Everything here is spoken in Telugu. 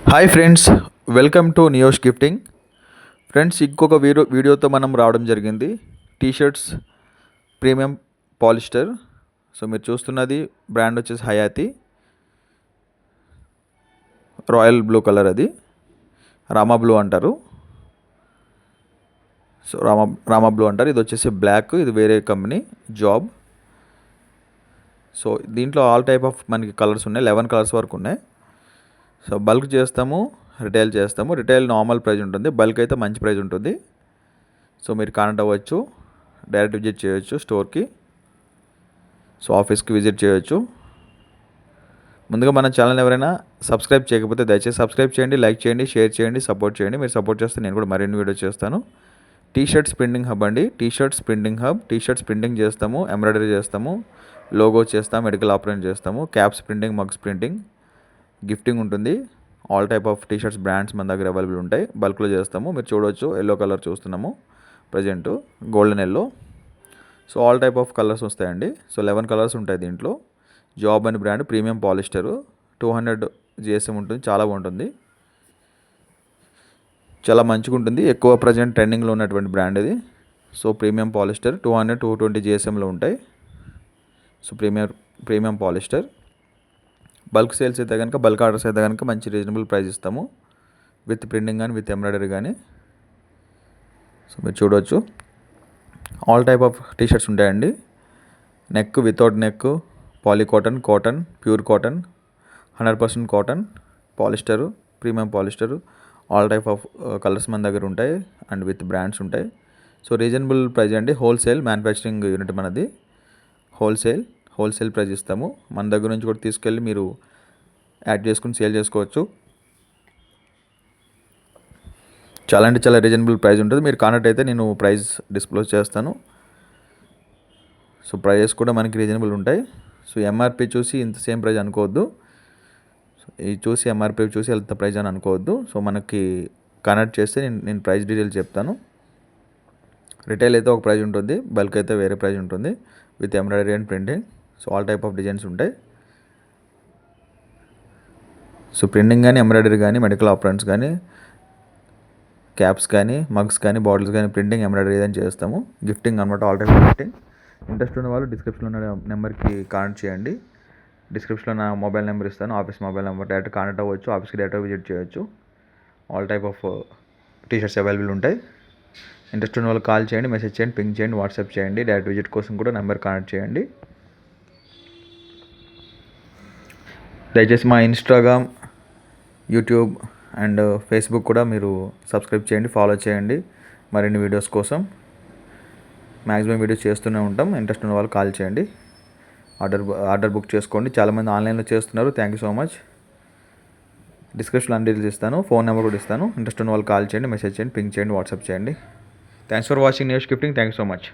Hi friends, welcome to నియోష్ gifting. Friends, ఇంకొక వీడియోతో మనం రావడం జరిగింది. T shirts premium polyester. సో మీరు చూస్తున్నది బ్రాండ్ వచ్చేసి హయాతి, రాయల్ బ్లూ కలర్, అది రామా బ్లూ అంటారు. సో రామా బ్లూ అంటారు. ఇది వచ్చేసి బ్లాక్, ఇది వేరే కంపెనీ జాబ్. సో దీంట్లో ఆల్ టైప్ ఆఫ్ మనకి కలర్స్ ఉన్నాయి, 11 కలర్స్ వరకు ఉన్నాయి. సో బల్క్ చేస్తాము, రిటైల్ చేస్తాము. రిటైల్ నార్మల్ ప్రైస్ ఉంటుంది, బల్క్ అయితే మంచి ప్రైస్ ఉంటుంది. సో మీరు కాంటాక్ట్ అవ్వచ్చు, డైరెక్ట్ విజిట్ చేయొచ్చు స్టోర్కి, సో ఆఫీస్కి విజిట్ చేయొచ్చు. ముందుగా మన ఛానల్ ఎవరైనా సబ్స్క్రైబ్ చేయకపోతే దయచేసి సబ్స్క్రైబ్ చేయండి, లైక్ చేయండి, షేర్ చేయండి, సపోర్ట్ చేయండి. మీరు సపోర్ట్ చేస్తే నేను కూడా మరిన్ని వీడియోస్ చేస్తాను. టీషర్ట్స్ ప్రింటింగ్ హబ్ అండి, t-shirts printing hub. T-shirts printing చేస్తాము, ఎంబ్రాయిడరీ చేస్తాము, లోగో చేస్తాము, మెడికల్ ఆపరేషన్ చేస్తాము, caps printing, mugs printing, gifting ఉంటుంది. All type of t-shirts brands మన దగ్గర అవైలబుల్ ఉంటాయి. బల్క్లో చేస్తాము. మీరు చూడవచ్చు, ఎల్లో కలర్ చూస్తున్నాము present, golden yellow. So all type of colours వస్తాయండి. సో 11 కలర్స్ ఉంటాయి దీంట్లో. జాబ్ అని బ్రాండ్, ప్రీమియం పాలిస్టర్, 200 GSM ఉంటుంది. చాలా బాగుంటుంది, చాలా మంచిగా ఉంటుంది. ఎక్కువ ప్రజెంట్ ట్రెండింగ్లో ఉన్నటువంటి బ్రాండ్ ఇది. సో ప్రీమియం పాలిస్టర్ 200-220 GSMలో ఉంటాయి. So premium polyester. Bulk sales అయితే కనుక, బల్క్ ఆర్డర్స్ అయితే కనుక మంచి రీజనబుల్ ప్రైస్ ఇస్తాము, విత్ ప్రింటింగ్ కానీ, విత్ ఎంబ్రాయిడరీ కానీ. సో మీరు చూడవచ్చు, ఆల్ టైప్ ఆఫ్ టీషర్ట్స్ ఉంటాయండి. Neck, without neck, poly cotton, cotton, pure cotton, 100% cotton, polyester, premium polyester, all type of colours మన దగ్గర ఉంటాయి అండ్ విత్ బ్రాండ్స్ ఉంటాయి. సో రీజనబుల్ ప్రైస్ అండి. హోల్సేల్ మ్యానుఫ్యాక్చరింగ్ యూనిట్ మనది. హోల్సేల్ ప్రైస్ ఇస్తాము. మన దగ్గర నుంచి కూడా తీసుకెళ్ళి మీరు యాడ్ చేసుకుని సేల్ చేసుకోవచ్చు. చాలా అంటే చాలా రీజనబుల్ ప్రైస్ ఉంటుంది. మీరు కాంటాక్ట్ అయితే నేను ప్రైస్ డిస్క్లోజ్ చేస్తాను. సో ప్రైజెస్ కూడా మనకి రీజనబుల్ ఉంటాయి. సో ఎంఆర్పి చూసి ఇంత సేమ్ ప్రైస్ అనుకోవద్దు. సో ఇది చూసి ఎంఆర్పి చూసి ఎంత ప్రైస్ అని అనుకోవద్దు. సో మనకి కాంటాక్ట్ చేస్తే నేను ప్రైస్ డీటెయిల్స్ చెప్తాను. రిటైల్ అయితే ఒక ప్రైస్ ఉంటుంది, బల్క్ అయితే వేరే ప్రైస్ ఉంటుంది, with embroidery and printing. So all type of designs ఉంటాయి. సో ప్రింటింగ్ కానీ, ఎంబ్రాయిడరీ కానీ, మెడికల్ ఆపరెంట్స్ కానీ, క్యాప్స్ కానీ, మగ్స్ కానీ, బాటిల్స్ కానీ, ప్రింటింగ్, ఎంబ్రాయిడరీ ఏదైనా చేస్తాము. గిఫ్టింగ్ అనమాట, ఆల్ టైప్ గిఫ్టింగ్. ఇంట్రెస్ట్ ఉన్న వాళ్ళు డిస్క్రిప్షన్లో ఉన్న నెంబర్కి కాంటాక్ట్ చేయండి. డిస్క్రిప్షన్లో నా మొబైల్ నెంబర్ ఇస్తాను, office mobile number. Direct contact అవ్వచ్చు, ఆఫీస్కి డైరెక్ట్ విజిట్ చేయొచ్చు. All type of T-shirts available ఉంటాయి. ఇంట్రెస్ట్ ఉన్న వాళ్ళు కాల్ చేయండి, మెసేజ్ చేయండి, పింక్ చేయండి, వాట్సాప్ చేయండి. డైరెక్ట్ విజిట్ కోసం కూడా నెంబర్ కాంటాక్ట్ చేయండి. దయచేసి మా ఇన్స్టాగ్రామ్, యూట్యూబ్ అండ్ ఫేస్బుక్ కూడా మీరు సబ్స్క్రైబ్ చేయండి, ఫాలో చేయండి మరిన్ని వీడియోస్ కోసం. మ్యాక్సిమం వీడియోస్ చేస్తూనే ఉంటాం. ఇంట్రెస్ట్ ఉన్న వాళ్ళు కాల్ చేయండి, ఆర్డర్ బుక్ చేసుకోండి. చాలామంది ఆన్లైన్లో చేస్తున్నారు. Thank you so much. డిస్క్రిప్షన్లో అన్ని డీటెయిల్స్ ఇస్తాను, ఫోన్ నెంబర్ కూడా ఇస్తాను. ఇంట్రెస్ట్ ఉన్న వాళ్ళు కాల్ చేయండి, మెసేజ్ చేయండి, పింక్ చేయండి, వాట్సాప్ చేయండి. Thanks for watching నియోష్ gifting. Thank you so much.